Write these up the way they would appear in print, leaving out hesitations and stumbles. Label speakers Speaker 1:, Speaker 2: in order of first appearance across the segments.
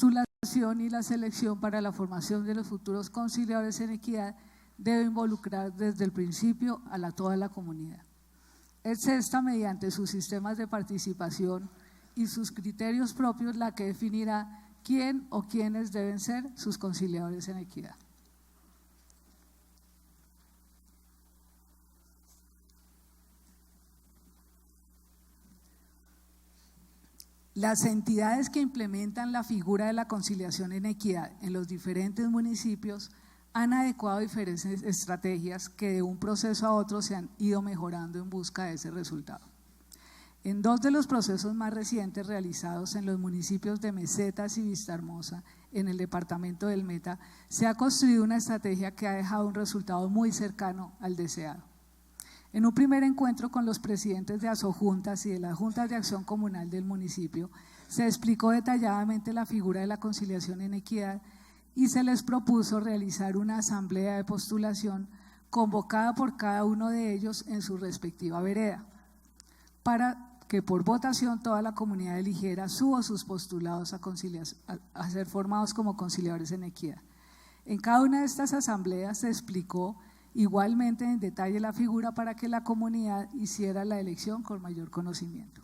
Speaker 1: postulación y la selección para la formación de los futuros conciliadores en equidad debe involucrar desde el principio a toda la comunidad. Es esta, mediante sus sistemas de participación y sus criterios propios, la que definirá quién o quiénes deben ser sus conciliadores en equidad. Las entidades que implementan la figura de la conciliación en equidad en los diferentes municipios han adecuado diferentes estrategias que de un proceso a otro se han ido mejorando en busca de ese resultado. En dos de los procesos más recientes realizados en los municipios de Mesetas y Vistahermosa, en el departamento del Meta, se ha construido una estrategia que ha dejado un resultado muy cercano al deseado. En un primer encuentro con los presidentes de asojuntas y de las juntas de acción comunal del municipio, se explicó detalladamente la figura de la conciliación en equidad y se les propuso realizar una asamblea de postulación convocada por cada uno de ellos en su respectiva vereda, para que por votación toda la comunidad eligiera su o sus postulados a ser formados como conciliadores en equidad. En cada una de estas asambleas se explicó igualmente en detalle la figura para que la comunidad hiciera la elección con mayor conocimiento.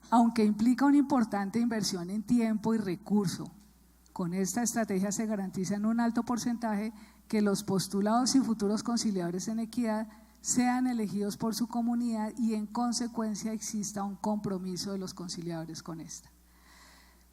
Speaker 1: Aunque implica una importante inversión en tiempo y recurso, con esta estrategia se garantiza en un alto porcentaje que los postulados y futuros conciliadores en equidad sean elegidos por su comunidad y en consecuencia exista un compromiso de los conciliadores con esta.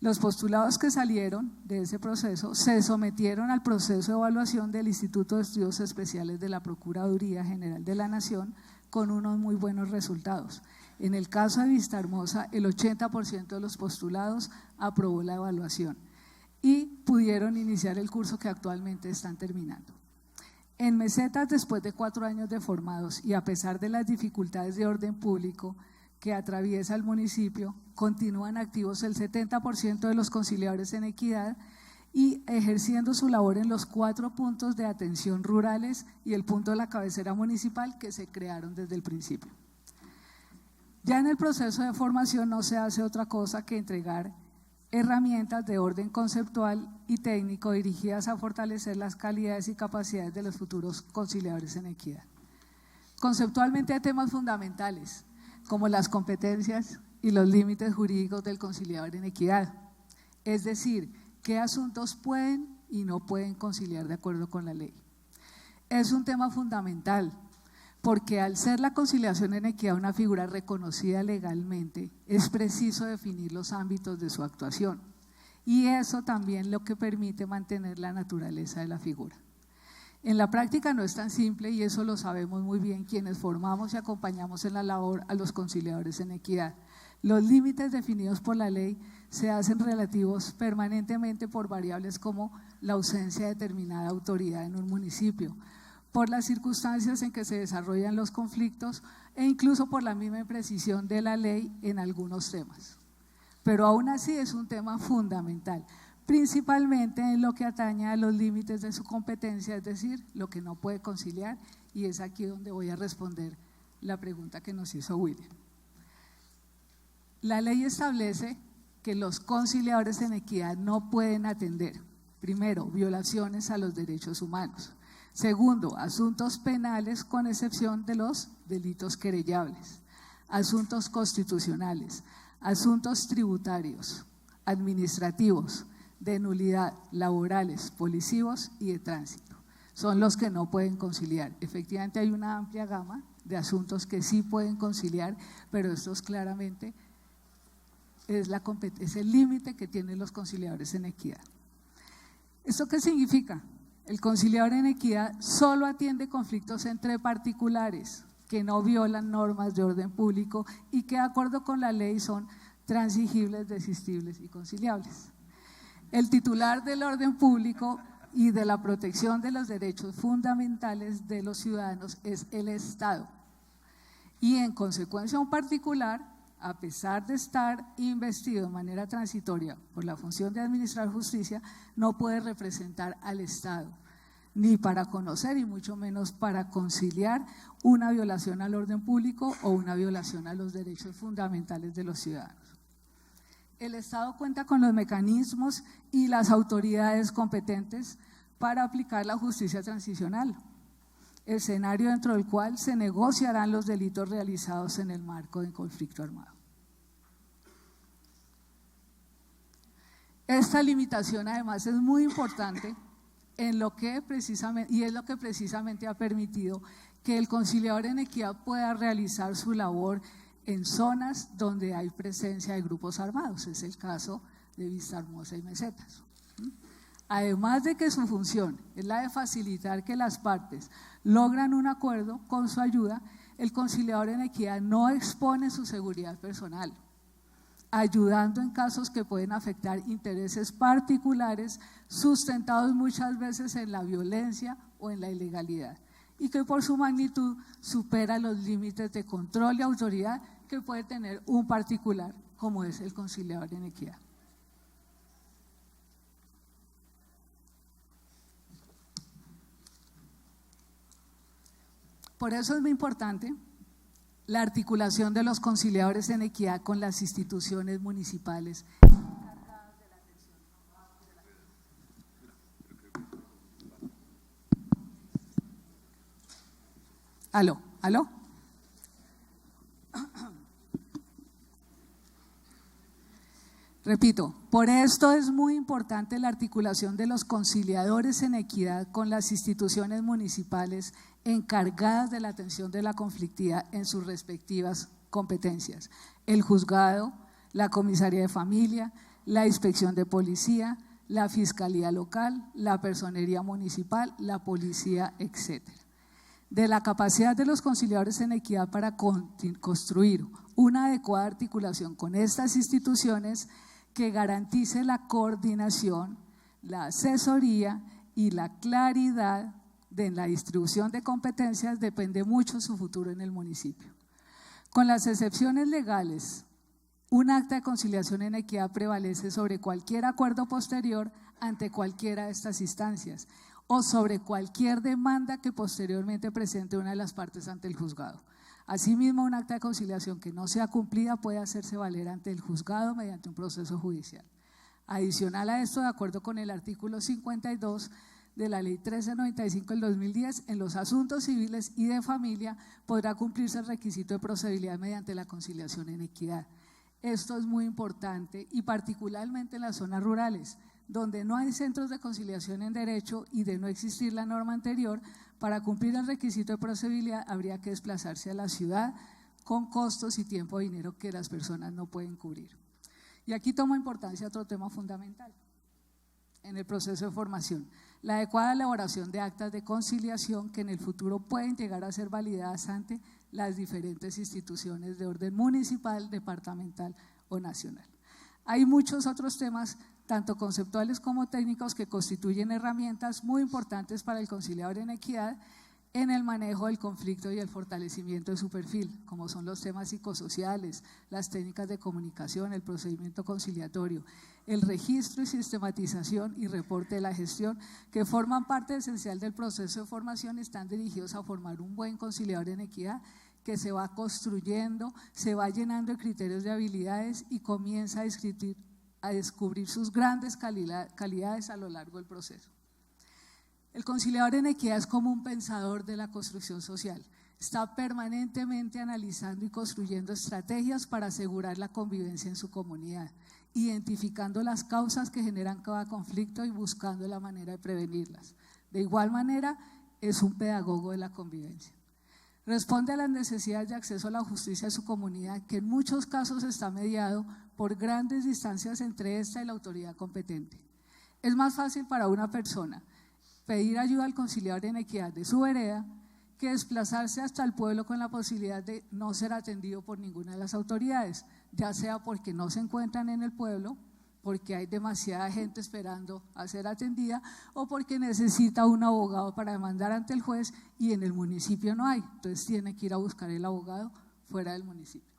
Speaker 1: Los postulados que salieron de ese proceso se sometieron al proceso de evaluación del Instituto de Estudios Especiales de la Procuraduría General de la Nación con unos muy buenos resultados. En el caso de Vistahermosa, el 80% de los postulados aprobó la evaluación y pudieron iniciar el curso que actualmente están terminando. En Mesetas, después de 4 años de formados y a pesar de las dificultades de orden público que atraviesa el municipio, continúan activos el 70% de los conciliadores en equidad y ejerciendo su labor en los 4 puntos de atención rurales y el punto de la cabecera municipal que se crearon desde el principio. Ya en el proceso de formación no se hace otra cosa que entregar herramientas de orden conceptual y técnico dirigidas a fortalecer las calidades y capacidades de los futuros conciliadores en equidad. Conceptualmente hay temas fundamentales, como las competencias y los límites jurídicos del conciliador en equidad, es decir, qué asuntos pueden y no pueden conciliar de acuerdo con la ley. Es un tema fundamental, porque al ser la conciliación en equidad una figura reconocida legalmente, es preciso definir los ámbitos de su actuación, y eso también lo que permite mantener la naturaleza de la figura. En la práctica no es tan simple y eso lo sabemos muy bien quienes formamos y acompañamos en la labor a los conciliadores en equidad. Los límites definidos por la ley se hacen relativos permanentemente por variables como la ausencia de determinada autoridad en un municipio, por las circunstancias en que se desarrollan los conflictos e incluso por la misma imprecisión de la ley en algunos temas. Pero aún así es un tema fundamental, principalmente en lo que atañe a los límites de su competencia, es decir, lo que no puede conciliar, y es aquí donde voy a responder la pregunta que nos hizo William. La ley establece que los conciliadores en equidad no pueden atender, primero, violaciones a los derechos humanos, segundo, asuntos penales con excepción de los delitos querellables, asuntos constitucionales, asuntos tributarios, administrativos, de nulidad, laborales, policivos y de tránsito. Son los que no pueden conciliar. Efectivamente hay una amplia gama de asuntos que sí pueden conciliar, pero estos claramente es el límite que tienen los conciliadores en equidad. ¿Esto qué significa? El conciliador en equidad solo atiende conflictos entre particulares que no violan normas de orden público y que de acuerdo con la ley son transigibles, desistibles y conciliables. El titular del orden público y de la protección de los derechos fundamentales de los ciudadanos es el Estado. Y en consecuencia un particular, a pesar de estar investido de manera transitoria por la función de administrar justicia, no puede representar al Estado, ni para conocer y mucho menos para conciliar una violación al orden público o una violación a los derechos fundamentales de los ciudadanos. El Estado cuenta con los mecanismos y las autoridades competentes para aplicar la justicia transicional, escenario dentro del cual se negociarán los delitos realizados en el marco del conflicto armado. Esta limitación además es muy importante en lo que precisamente, y es lo que precisamente ha permitido que el conciliador en equidad pueda realizar su labor en zonas donde hay presencia de grupos armados. Es el caso de Vistahermosa y Mesetas. Además de que su función es la de facilitar que las partes logran un acuerdo, con su ayuda, el conciliador en equidad no expone su seguridad personal, ayudando en casos que pueden afectar intereses particulares sustentados muchas veces en la violencia o en la ilegalidad, y que por su magnitud supera los límites de control y autoridad que puede tener un particular, como es el conciliador en equidad. Por eso es muy importante la articulación de los conciliadores en equidad con las instituciones municipales encargadas de la atención. ¿Aló? Repito, por esto es muy importante la articulación de los conciliadores en equidad con las instituciones municipales encargadas de la atención de la conflictividad en sus respectivas competencias: el juzgado, la comisaría de familia, la inspección de policía, la fiscalía local, la personería municipal, la policía, etcétera. De la capacidad de los conciliadores en equidad para construir una adecuada articulación con estas instituciones que garantice la coordinación, la asesoría y la claridad de la distribución de competencias depende mucho su futuro en el municipio. Con las excepciones legales, un acta de conciliación en equidad prevalece sobre cualquier acuerdo posterior ante cualquiera de estas instancias o sobre cualquier demanda que posteriormente presente una de las partes ante el juzgado. Asimismo, un acta de conciliación que no sea cumplida puede hacerse valer ante el juzgado mediante un proceso judicial. Adicional a esto, de acuerdo con el artículo 52 de la Ley 1395 del 2010, en los asuntos civiles y de familia podrá cumplirse el requisito de procedibilidad mediante la conciliación en equidad. Esto es muy importante y particularmente en las zonas rurales, donde no hay centros de conciliación en derecho y de no existir la norma anterior, para cumplir el requisito de procedibilidad habría que desplazarse a la ciudad con costos y tiempo y dinero que las personas no pueden cubrir. Y aquí toma importancia otro tema fundamental en el proceso de formación: la adecuada elaboración de actas de conciliación que en el futuro pueden llegar a ser validadas ante las diferentes instituciones de orden municipal, departamental o nacional. Hay muchos otros temas, tanto conceptuales como técnicos, que constituyen herramientas muy importantes para el conciliador en equidad en el manejo del conflicto y el fortalecimiento de su perfil, como son los temas psicosociales, las técnicas de comunicación, el procedimiento conciliatorio, el registro y sistematización y reporte de la gestión, que forman parte esencial del proceso de formación y están dirigidos a formar un buen conciliador en equidad que se va construyendo, se va llenando de criterios de habilidades y comienza a descubrir sus grandes calidades a lo largo del proceso. El conciliador en equidad es como un pensador de la construcción social. Está permanentemente analizando y construyendo estrategias para asegurar la convivencia en su comunidad, identificando las causas que generan cada conflicto y buscando la manera de prevenirlas. De igual manera, es un pedagogo de la convivencia. Responde a las necesidades de acceso a la justicia de su comunidad, que en muchos casos está mediado por grandes distancias entre esta y la autoridad competente. Es más fácil para una persona pedir ayuda al conciliador en equidad de su vereda que desplazarse hasta el pueblo con la posibilidad de no ser atendido por ninguna de las autoridades, ya sea porque no se encuentran en el pueblo, porque hay demasiada gente esperando a ser atendida, o porque necesita un abogado para demandar ante el juez y en el municipio no hay, entonces tiene que ir a buscar el abogado fuera del municipio.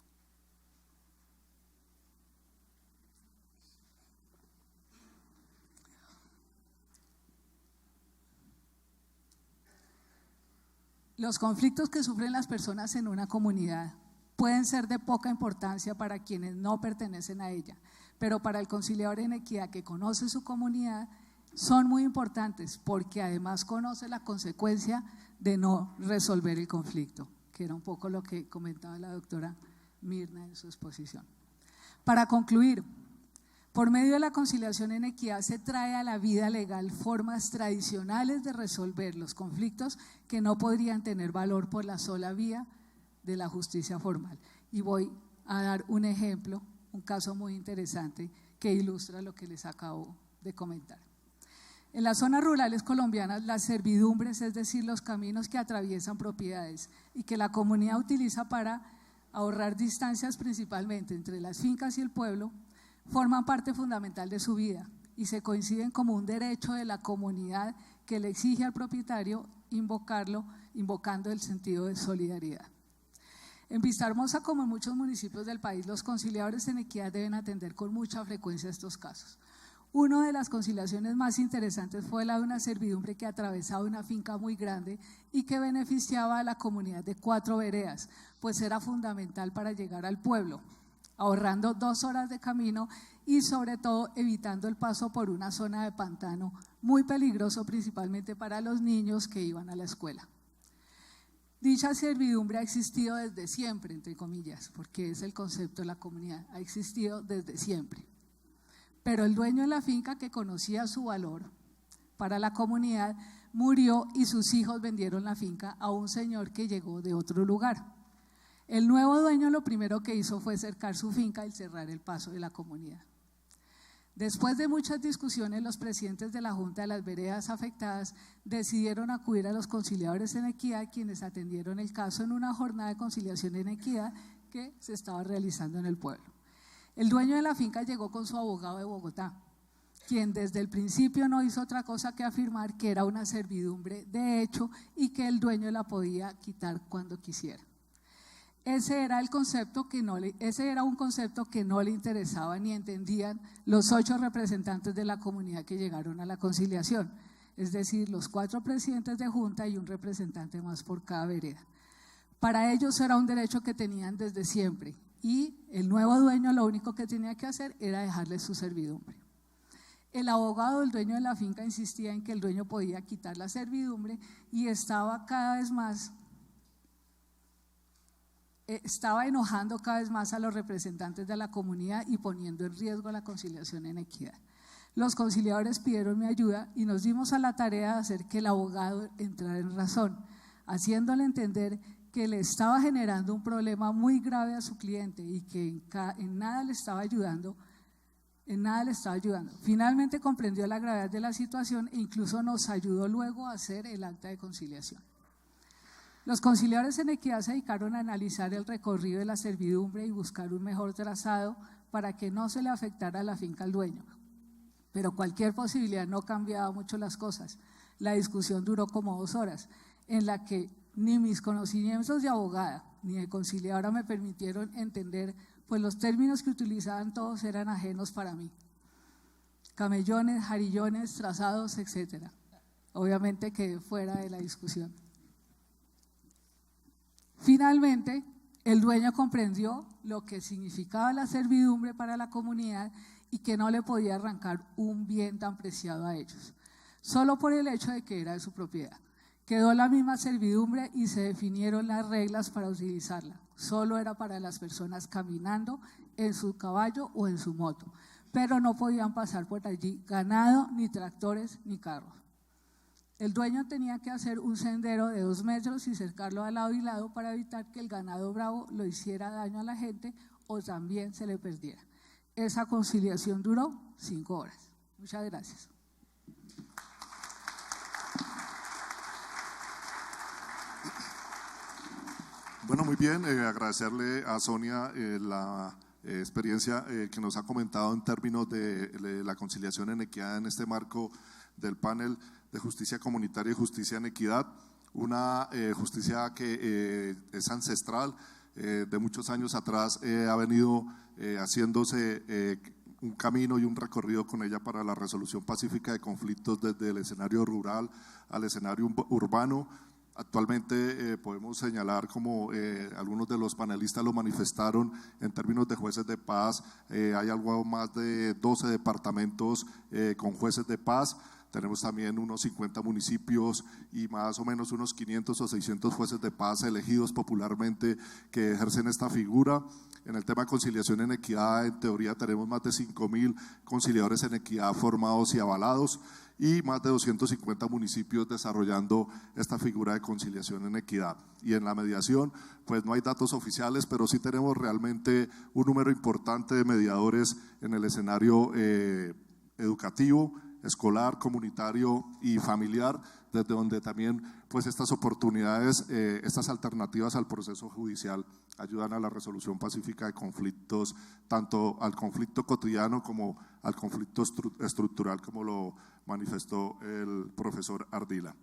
Speaker 1: Los conflictos que sufren las personas en una comunidad pueden ser de poca importancia para quienes no pertenecen a ella, pero para el conciliador en equidad que conoce su comunidad son muy importantes porque además conoce la consecuencia de no resolver el conflicto, que era un poco lo que comentaba la doctora Mirna en su exposición. Para concluir, por medio de la conciliación en equidad se trae a la vida legal formas tradicionales de resolver los conflictos que no podrían tener valor por la sola vía de la justicia formal. Y voy a dar un ejemplo, un caso muy interesante que ilustra lo que les acabo de comentar. En las zonas rurales colombianas, las servidumbres, es decir, los caminos que atraviesan propiedades y que la comunidad utiliza para ahorrar distancias principalmente entre las fincas y el pueblo, forman parte fundamental de su vida y se coinciden como un derecho de la comunidad que le exige al propietario invocando el sentido de solidaridad. En Vistahermosa, como en muchos municipios del país, los conciliadores en equidad deben atender con mucha frecuencia estos casos. Una de las conciliaciones más interesantes fue la de una servidumbre que atravesaba una finca muy grande y que beneficiaba a la comunidad de 4 veredas, pues era fundamental para llegar al pueblo, ahorrando 2 horas de camino y sobre todo evitando el paso por una zona de pantano muy peligroso, principalmente para los niños que iban a la escuela. Dicha servidumbre ha existido desde siempre, entre comillas, porque es el concepto de la comunidad, ha existido desde siempre. Pero el dueño de la finca, que conocía su valor para la comunidad, murió y sus hijos vendieron la finca a un señor que llegó de otro lugar. El nuevo dueño lo primero que hizo fue cercar su finca y cerrar el paso de la comunidad. Después de muchas discusiones, los presidentes de la Junta de las Veredas afectadas decidieron acudir a los conciliadores en equidad, quienes atendieron el caso en una jornada de conciliación en equidad que se estaba realizando en el pueblo. El dueño de la finca llegó con su abogado de Bogotá, quien desde el principio no hizo otra cosa que afirmar que era una servidumbre de hecho y que el dueño la podía quitar cuando quisiera. Ese era un concepto que no le interesaba ni entendían los 8 representantes de la comunidad que llegaron a la conciliación, es decir, los 4 presidentes de junta y un representante más por cada vereda. Para ellos era un derecho que tenían desde siempre y el nuevo dueño lo único que tenía que hacer era dejarles su servidumbre. El abogado del dueño de la finca insistía en que el dueño podía quitar la servidumbre y estaba enojando cada vez más a los representantes de la comunidad y poniendo en riesgo la conciliación en equidad. Los conciliadores pidieron mi ayuda y nos dimos a la tarea de hacer que el abogado entrara en razón, haciéndole entender que le estaba generando un problema muy grave a su cliente y que en nada le estaba ayudando. Finalmente comprendió la gravedad de la situación e incluso nos ayudó luego a hacer el acta de conciliación. Los conciliadores en equidad se dedicaron a analizar el recorrido de la servidumbre y buscar un mejor trazado para que no se le afectara a la finca al dueño. Pero cualquier posibilidad no cambiaba mucho las cosas. La discusión duró como 2 horas, en la que ni mis conocimientos de abogada ni de conciliadora me permitieron entender, pues los términos que utilizaban todos eran ajenos para mí. Camellones, jarillones, trazados, etc. Obviamente quedé fuera de la discusión. Finalmente, el dueño comprendió lo que significaba la servidumbre para la comunidad y que no le podía arrancar un bien tan preciado a ellos, solo por el hecho de que era de su propiedad. Quedó la misma servidumbre y se definieron las reglas para utilizarla. Solo era para las personas caminando en su caballo o en su moto, pero no podían pasar por allí ganado, ni tractores, ni carros. El dueño tenía que hacer un sendero de 2 metros y cercarlo a lado y lado para evitar que el ganado bravo lo hiciera daño a la gente o también se le perdiera. Esa conciliación duró 5 horas. Muchas gracias.
Speaker 2: Bueno, muy bien, agradecerle a Sonia la experiencia que nos ha comentado en términos de la conciliación en equidad en este marco del panel de justicia comunitaria y justicia en equidad, una justicia que es ancestral, de muchos años atrás ha venido haciéndose un camino y un recorrido con ella para la resolución pacífica de conflictos desde el escenario rural al escenario urbano. Actualmente podemos señalar, como algunos de los panelistas lo manifestaron, en términos de jueces de paz, hay algo más de 12 departamentos con jueces de paz. Tenemos también unos 50 municipios y más o menos unos 500 o 600 jueces de paz elegidos popularmente que ejercen esta figura. En el tema de conciliación en equidad, en teoría tenemos más de 5.000 conciliadores en equidad formados y avalados, y más de 250 municipios desarrollando esta figura de conciliación en equidad. Y en la mediación, pues no hay datos oficiales, pero sí tenemos realmente un número importante de mediadores en el escenario educativo, escolar, comunitario y familiar, desde donde también pues estas oportunidades, estas alternativas al proceso judicial ayudan a la resolución pacífica de conflictos, tanto al conflicto cotidiano como al conflicto estructural, como lo manifestó el profesor Ardila.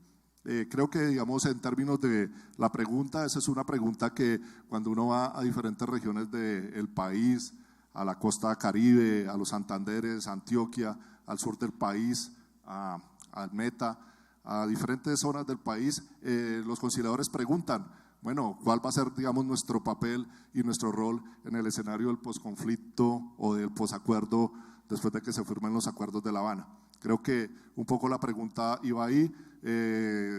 Speaker 2: Creo que, digamos, en términos de la pregunta, esa es una pregunta que cuando uno va a diferentes regiones del país, a la costa caribe, a los Santanderes, a Antioquia, al sur del país, al Meta, a diferentes zonas del país, los conciliadores preguntan, bueno, ¿cuál va a ser, digamos, nuestro papel y nuestro rol en el escenario del posconflicto o del posacuerdo después de que se firmen los acuerdos de La Habana? Creo que un poco la pregunta iba ahí.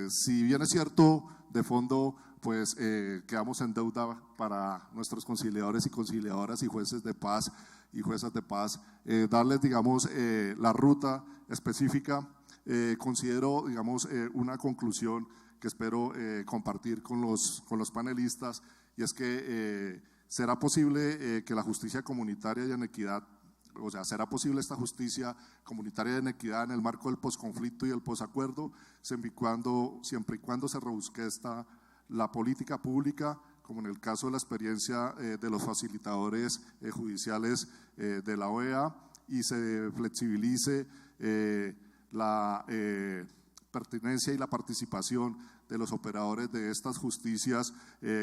Speaker 2: Si bien es cierto, de fondo, pues quedamos en deuda para nuestros conciliadores y conciliadoras y jueces de paz y juezas de paz, darles, digamos, la ruta específica. Considero, digamos, una conclusión que espero compartir con los panelistas, y es que será posible que la justicia comunitaria y en equidad, o sea, será posible esta justicia comunitaria en equidad en el marco del posconflicto y el posacuerdo, siempre y cuando se rebusque la política pública, como en el caso de la experiencia de los facilitadores judiciales de la OEA, y se flexibilice la pertinencia y la participación de los operadores de estas justicias,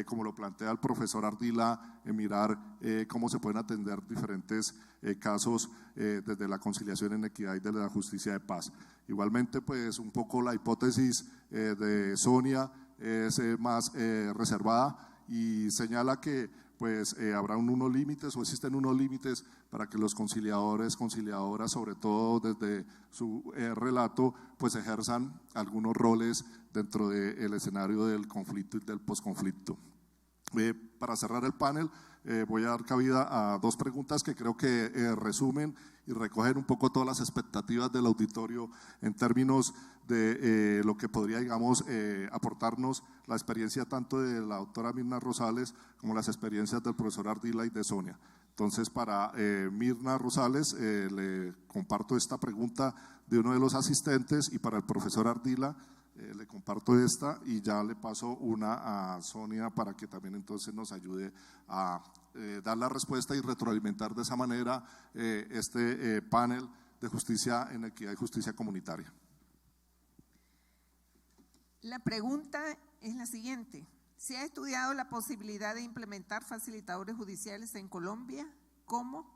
Speaker 2: como lo plantea el profesor Ardila, en mirar cómo se pueden atender diferentes casos desde la conciliación en equidad y de la justicia de paz. Igualmente, pues un poco la hipótesis de Sonia es más reservada y señala que pues habrá unos límites o existen unos límites para que los conciliadores, conciliadoras, sobre todo desde su relato, pues ejerzan algunos roles dentro del escenario del conflicto y del posconflicto. Para cerrar el panel, voy a dar cabida a dos preguntas que creo que resumen y recogen un poco todas las expectativas del auditorio en términos de lo que podría, digamos, aportarnos la experiencia tanto de la doctora Mirna Rosales como las experiencias del profesor Ardila y de Sonia. Entonces, para Mirna Rosales, le comparto esta pregunta de uno de los asistentes, y para el profesor Ardila le comparto esta, y ya le paso una a Sonia para que también entonces nos ayude a dar la respuesta y retroalimentar de esa manera este panel de justicia en equidad y justicia comunitaria.
Speaker 3: La pregunta es la siguiente: ¿se ha estudiado la posibilidad de implementar facilitadores judiciales en Colombia? ¿Cómo?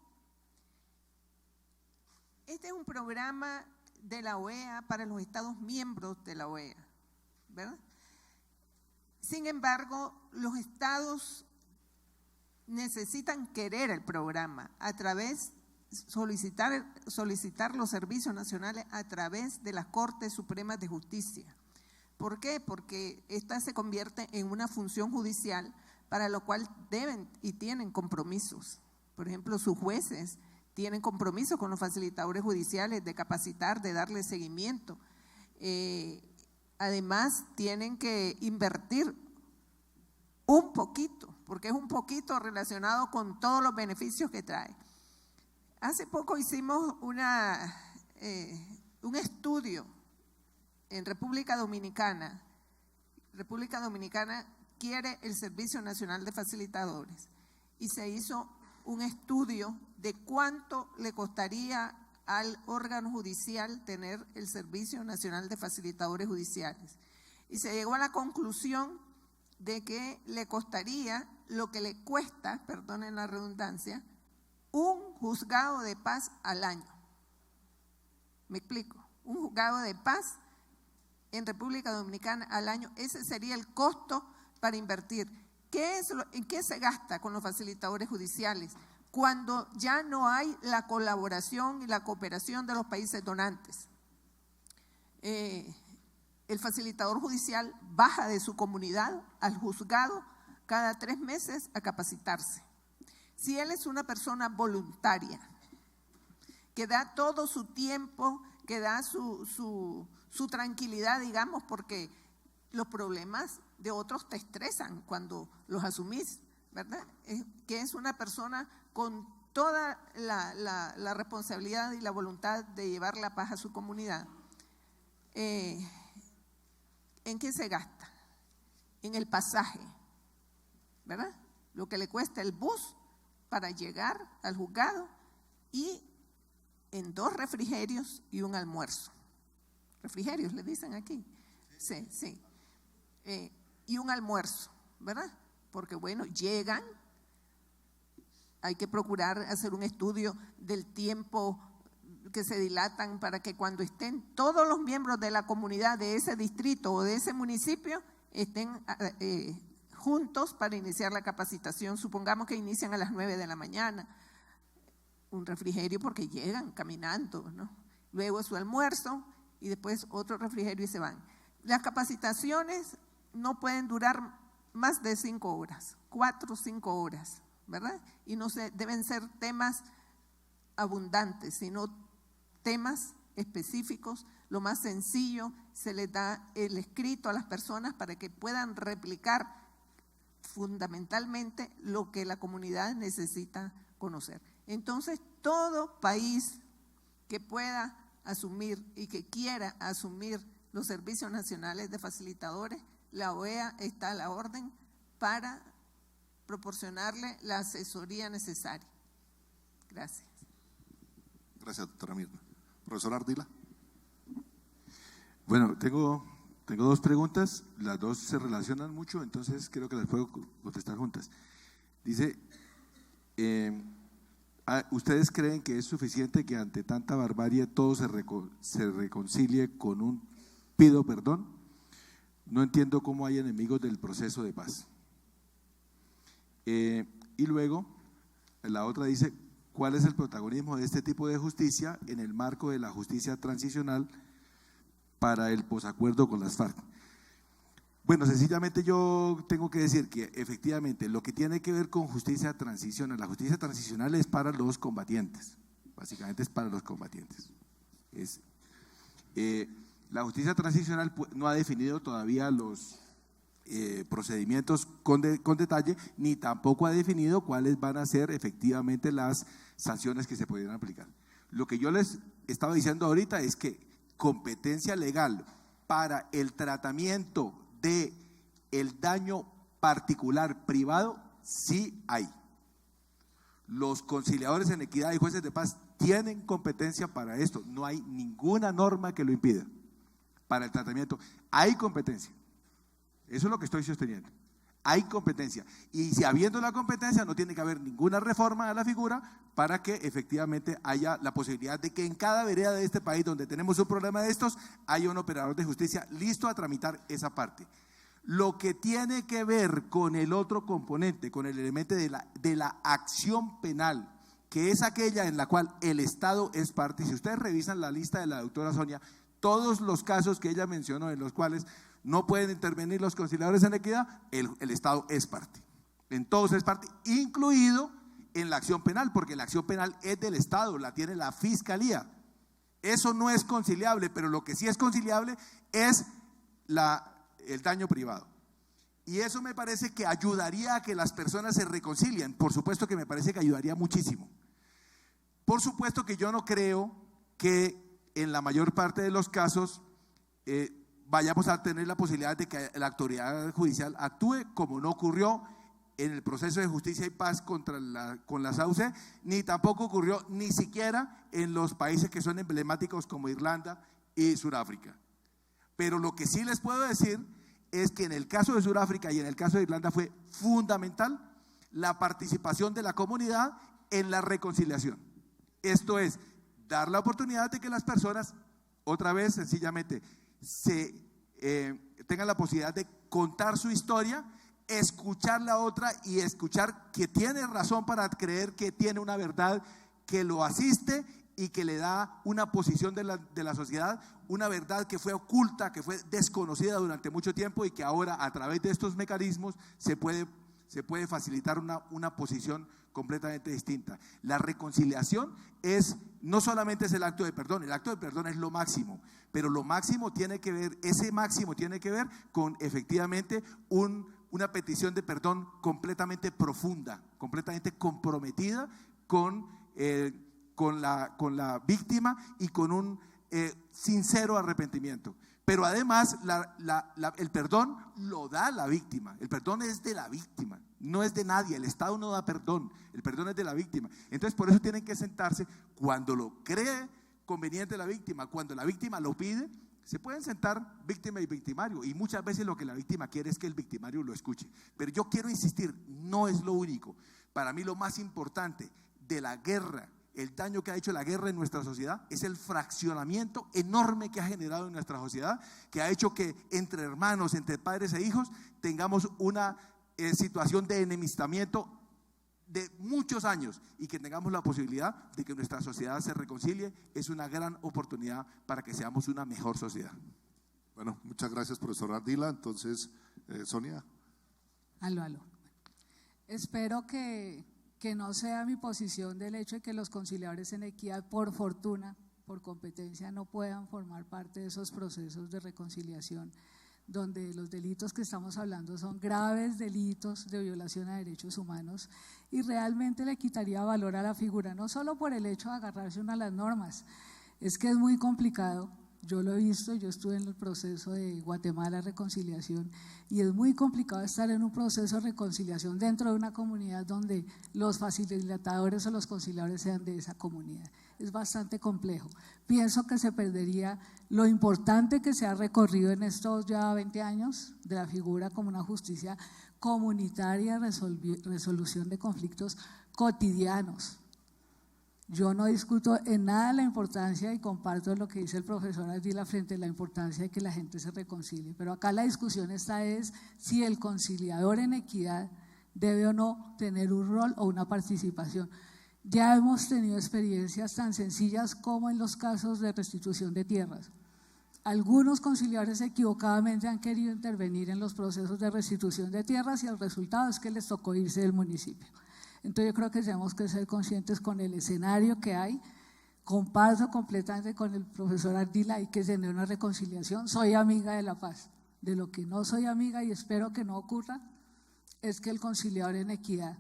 Speaker 3: Este es un programa de la OEA para los Estados miembros de la OEA, ¿verdad? Sin embargo, los Estados necesitan querer el programa solicitar los servicios nacionales a través de las Cortes Supremas de Justicia. ¿Por qué? Porque esta se convierte en una función judicial para lo cual deben y tienen compromisos. Por ejemplo, sus jueces tienen compromiso con los facilitadores judiciales de capacitar, de darle seguimiento. Además, tienen que invertir un poquito, porque es un poquito relacionado con todos los beneficios que trae. Hace poco hicimos un estudio en República Dominicana. República Dominicana quiere el Servicio Nacional de Facilitadores, y se hizo un estudio de cuánto le costaría al órgano judicial tener el Servicio Nacional de Facilitadores Judiciales. Y se llegó a la conclusión de que le costaría lo que le cuesta, perdonen la redundancia, un juzgado de paz al año. ¿Me explico? Un juzgado de paz en República Dominicana al año. Ese sería el costo para invertir. ¿En qué se gasta con los facilitadores judiciales? Cuando ya no hay la colaboración y la cooperación de los países donantes. El facilitador judicial baja de su comunidad al juzgado cada 3 meses a capacitarse. Si él es una persona voluntaria, que da todo su tiempo, que da su tranquilidad, digamos, porque los problemas de otros te estresan cuando los asumís, ¿verdad? Que es una persona con toda la responsabilidad y la voluntad de llevar la paz a su comunidad. ¿En qué se gasta? En el pasaje, ¿verdad? Lo que le cuesta el bus para llegar al juzgado y en 2 refrigerios y un almuerzo. Refrigerios le dicen aquí. Sí, sí. Y un almuerzo, ¿verdad? Porque bueno, llegan, hay que procurar hacer un estudio del tiempo que se dilatan para que cuando estén todos los miembros de la comunidad de ese distrito o de ese municipio estén juntos para iniciar la capacitación. Supongamos que inician a las 9 de la mañana. Un refrigerio porque llegan caminando, ¿no? Luego su almuerzo y después otro refrigerio y se van. Las capacitaciones no pueden durar más de 5 horas, 4 o 5 horas, ¿verdad? Y no deben ser temas abundantes, sino temas específicos. Lo más sencillo, se les da el escrito a las personas para que puedan replicar fundamentalmente lo que la comunidad necesita conocer. Entonces, todo país que pueda asumir y que quiera asumir los servicios nacionales de facilitadores, la OEA está a la orden para proporcionarle la asesoría necesaria. Gracias.
Speaker 2: Gracias, doctora Mirna. Profesor Ardila.
Speaker 4: Bueno, tengo 2 preguntas, las 2 se relacionan mucho, entonces creo que las puedo contestar juntas. Dice, ¿ustedes creen que es suficiente que ante tanta barbarie todo se reconcilie con un pido perdón? No entiendo cómo hay enemigos del proceso de paz. Y luego, la otra dice, ¿cuál es el protagonismo de este tipo de justicia en el marco de la justicia transicional para el posacuerdo con las FARC? Bueno, sencillamente yo tengo que decir que efectivamente lo que tiene que ver con justicia transicional, la justicia transicional es para los combatientes, básicamente es para los combatientes. La justicia transicional no ha definido todavía los procedimientos con detalle, ni tampoco ha definido cuáles van a ser efectivamente las sanciones que se podrían aplicar. Lo que yo les estaba diciendo ahorita es que competencia legal para el tratamiento de el daño particular privado sí hay. Los conciliadores en equidad y jueces de paz tienen competencia para esto, no hay ninguna norma que lo impida. Para el tratamiento hay competencia, eso es lo que estoy sosteniendo, hay competencia, y si habiendo la competencia no tiene que haber ninguna reforma a la figura para que efectivamente haya la posibilidad de que en cada vereda de este país donde tenemos un problema de estos haya un operador de justicia listo a tramitar esa parte. Lo que tiene que ver con el otro componente, con el elemento de la acción penal, que es aquella en la cual el Estado es parte. Si ustedes revisan la lista de la doctora Sonia, todos los casos que ella mencionó en los cuales no pueden intervenir los conciliadores en equidad, el Estado es parte. En todos es parte, incluido en la acción penal, porque la acción penal es del Estado, la tiene la Fiscalía. Eso no es conciliable, pero lo que sí es conciliable es el daño privado. Y eso me parece que ayudaría a que las personas se reconcilien. Por supuesto que me parece que ayudaría muchísimo. Por supuesto que yo no creo que en la mayor parte de los casos vayamos a tener la posibilidad de que la autoridad judicial actúe como no ocurrió en el proceso de justicia y paz con la SAUCE, ni tampoco ocurrió ni siquiera en los países que son emblemáticos como Irlanda y Sudáfrica. Pero lo que sí les puedo decir es que en el caso de Sudáfrica y en el caso de Irlanda fue fundamental la participación de la comunidad en la reconciliación. Esto es, dar la oportunidad de que las personas, otra vez sencillamente, se tengan la posibilidad de contar su historia, escuchar la otra y escuchar que tiene razón para creer que tiene una verdad que lo asiste y que le da una posición de la sociedad, una verdad que fue oculta, que fue desconocida durante mucho tiempo y que ahora a través de estos mecanismos se puede facilitar una posición completamente distinta. La reconciliación no solamente es el acto de perdón es lo máximo, pero lo máximo tiene que ver, ese máximo tiene que ver con efectivamente una petición de perdón completamente profunda, completamente comprometida con la víctima y con un sincero arrepentimiento. Pero además el perdón lo da la víctima, el perdón es de la víctima, no es de nadie, el Estado no da perdón, el perdón es de la víctima. Entonces por eso tienen que sentarse cuando lo cree conveniente la víctima, cuando la víctima lo pide, se pueden sentar víctima y victimario, y muchas veces lo que la víctima quiere es que el victimario lo escuche. Pero yo quiero insistir, no es lo único. Para mí lo más importante de la guerra, el daño que ha hecho la guerra en nuestra sociedad, es el fraccionamiento enorme que ha generado en nuestra sociedad, que ha hecho que entre hermanos, entre padres e hijos, tengamos una situación de enemistamiento de muchos años, y que tengamos la posibilidad de que nuestra sociedad se reconcilie. Es una gran oportunidad para que seamos una mejor sociedad.
Speaker 2: Bueno, muchas gracias, profesor Ardila. Entonces, Sonia.
Speaker 1: Aló. Espero que no sea mi posición del hecho de que los conciliadores en equidad, por fortuna, por competencia, no puedan formar parte de esos procesos de reconciliación, donde los delitos que estamos hablando son graves delitos de violación a derechos humanos, y realmente le quitaría valor a la figura, no solo por el hecho de agarrarse a las normas, es que es muy complicado. Yo lo he visto, yo estuve en el proceso de Guatemala reconciliación, y es muy complicado estar en un proceso de reconciliación dentro de una comunidad donde los facilitadores o los conciliadores sean de esa comunidad. Es bastante complejo. Pienso que se perdería lo importante que se ha recorrido en estos ya 20 años de la figura como una justicia comunitaria, resolución de conflictos cotidianos. Yo no discuto en nada la importancia, y comparto lo que dice el profesor Ardila frente a la importancia de que la gente se reconcilie, pero acá la discusión es si el conciliador en equidad debe o no tener un rol o una participación. Ya hemos tenido experiencias tan sencillas como en los casos de restitución de tierras. Algunos conciliadores equivocadamente han querido intervenir en los procesos de restitución de tierras y el resultado es que les tocó irse del municipio. Entonces yo creo que tenemos que ser conscientes con el escenario que hay. Comparto completamente con el profesor Ardila, hay que tener una reconciliación. Soy amiga de la paz. De lo que no soy amiga, y espero que no ocurra, es que el conciliador en equidad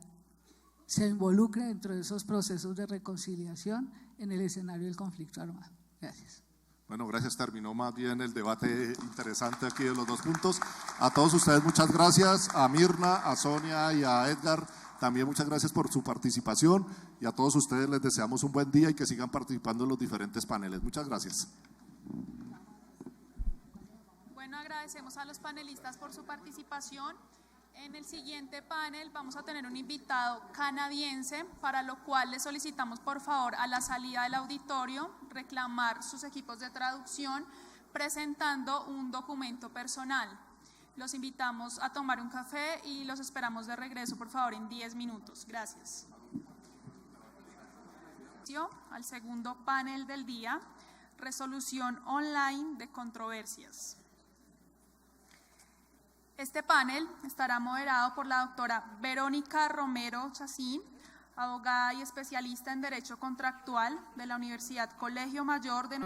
Speaker 1: se involucre dentro de esos procesos de reconciliación en el escenario del conflicto armado. Gracias.
Speaker 2: Bueno, gracias. Terminó más bien el debate interesante aquí de los dos puntos. A todos ustedes muchas gracias, a Mirna, a Sonia y a Edgar. También muchas gracias por su participación, y a todos ustedes les deseamos un buen día y que sigan participando en los diferentes paneles. Muchas gracias.
Speaker 5: Bueno, agradecemos a los panelistas por su participación. En el siguiente panel vamos a tener un invitado canadiense, para lo cual le solicitamos por favor a la salida del auditorio reclamar sus equipos de traducción presentando un documento personal. Los invitamos a tomar un café y los esperamos de regreso, por favor, en 10 minutos. Gracias. Al segundo panel del día, resolución online de controversias. Este panel estará moderado por la doctora Verónica Romero Chacín, abogada y especialista en Derecho Contractual de la Universidad Colegio Mayor de